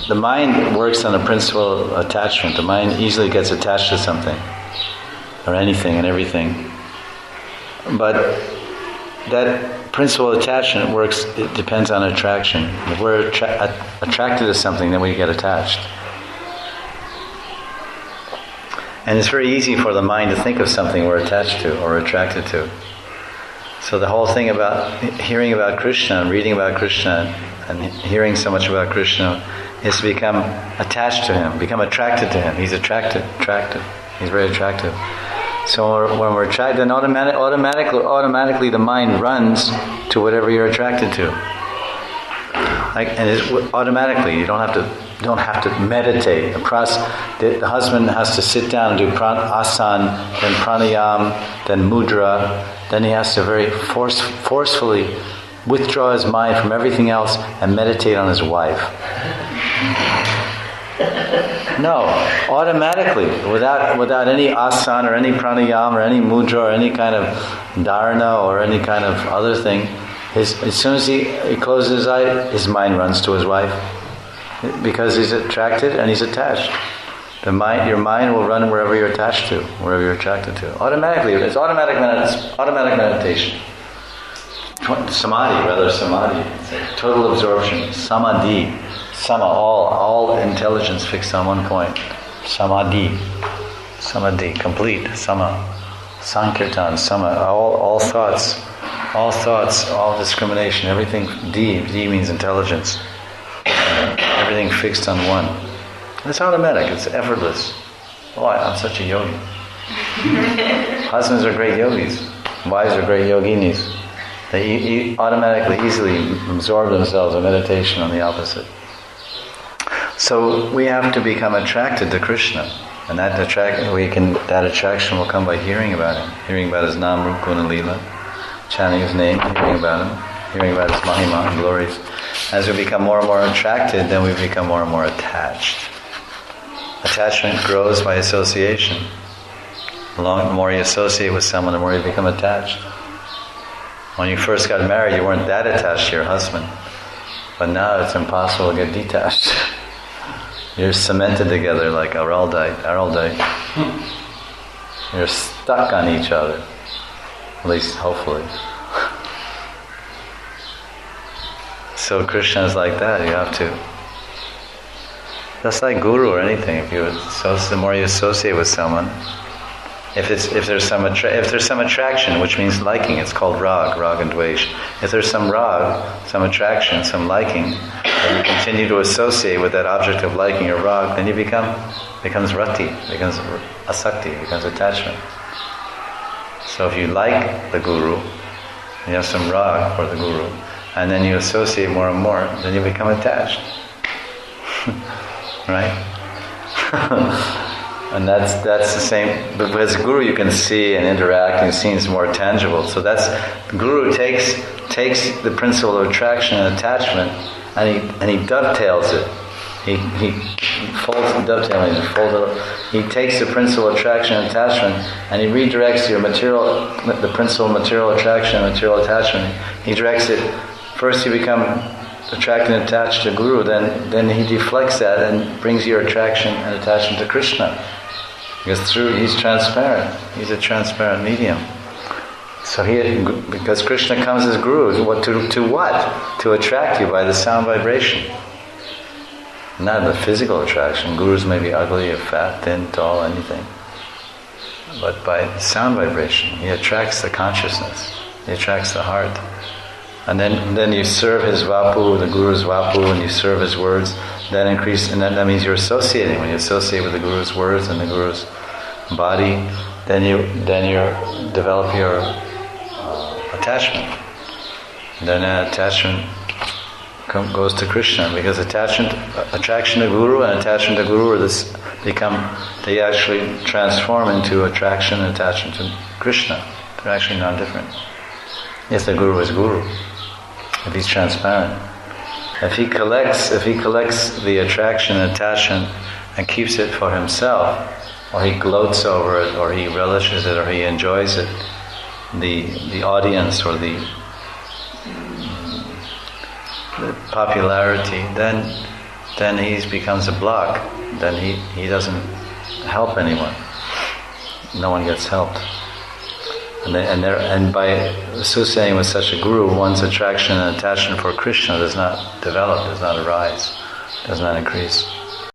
the mind works on a principle of attachment. The mind easily gets attached to something, or anything and everything. But that principle of attachment works, it depends on attraction. If we're attracted to something, then we get attached. And it's very easy for the mind to think of something we're attached to or attracted to. So the whole thing about hearing about Krishna and reading about Krishna and hearing so much about Krishna is to become attached to him, become attracted to him. He's attractive. He's very attractive. So when we're attracted, then automatically the mind runs to whatever you're attracted to. And it's automatically, you don't have to meditate. The husband has to sit down and do asana, then pranayam, then mudra. Then he has to very forcefully withdraw his mind from everything else and meditate on his wife. No, automatically, without any asana or any pranayam or any mudra or any kind of dharana or any kind of other thing, as soon as he closes his eye, his mind runs to his wife. Because he's attracted and he's attached. Your mind will run wherever you're attached to, wherever you're attracted to. Automatically, it's automatic meditation. Samadhi. It's like total absorption. Samadhi. All intelligence fixed on one point. Samadhi, complete. Sankirtan, all thoughts, all discrimination, everything. D means intelligence. Everything fixed on one. It's automatic, it's effortless. Oh, I'm such a yogi. Husbands are great yogis. Wives are great yoginis. They automatically, easily absorb themselves in meditation on the opposite. So we have to become attracted to Krishna. And that attraction will come by hearing about him. Hearing about his Nam, Rup, Guna, Lila. Chanting his name, hearing about him. Hearing about his Mahima and glories. As we become more and more attracted, then we become more and more attached. Attachment grows by association. The more you associate with someone, the more you become attached. When you first got married, you weren't that attached to your husband. But now it's impossible to get detached. You're cemented together like araldite. You're stuck on each other. At least, hopefully. So Krishna is like that. You have to, just like guru or anything. The more you associate with someone, if there's some attraction, which means liking, it's called rag and dvesh. If there's some rag, some attraction, some liking, and you continue to associate with that object of liking or rag, then becomes rati, becomes asakti, becomes attachment. So if you like the guru, you have some rag for the guru, and then you associate more and more, then you become attached. Right? And that's the same. But as a guru, you can see and interact, and it seems more tangible. So the guru takes the principle of attraction and attachment, and he dovetails it. He folds the dovetailing. He takes the principle of attraction and attachment, and he redirects the principle of material attraction and material attachment. He directs it. First, you become attracted and attached to Guru, then he deflects that and brings your attraction and attachment to Krishna. Because he's transparent. He's a transparent medium. So because Krishna comes as Guru, to what? To attract you by the sound vibration. Not the physical attraction. Gurus may be ugly or fat, thin, tall, anything. But by the sound vibration, he attracts the consciousness. He attracts the heart. And then you serve his vapu, the Guru's vapu, and you serve his words, then increase, and that means you're associating. When you associate with the Guru's words and the Guru's body, then you develop your attachment. Then that attachment goes to Krishna, because attraction to Guru and attachment to Guru they actually transform into attraction and attachment to Krishna. They're actually not different. If the Guru is Guru, if he's transparent, if he collects the attraction and attachment and keeps it for himself, or he gloats over it, or he relishes it, or he enjoys it, the audience or the popularity, then then he becomes a block. Then he doesn't help anyone. No one gets helped. And by associating with such a guru, one's attraction and attachment for Krishna does not develop, does not arise, does not increase.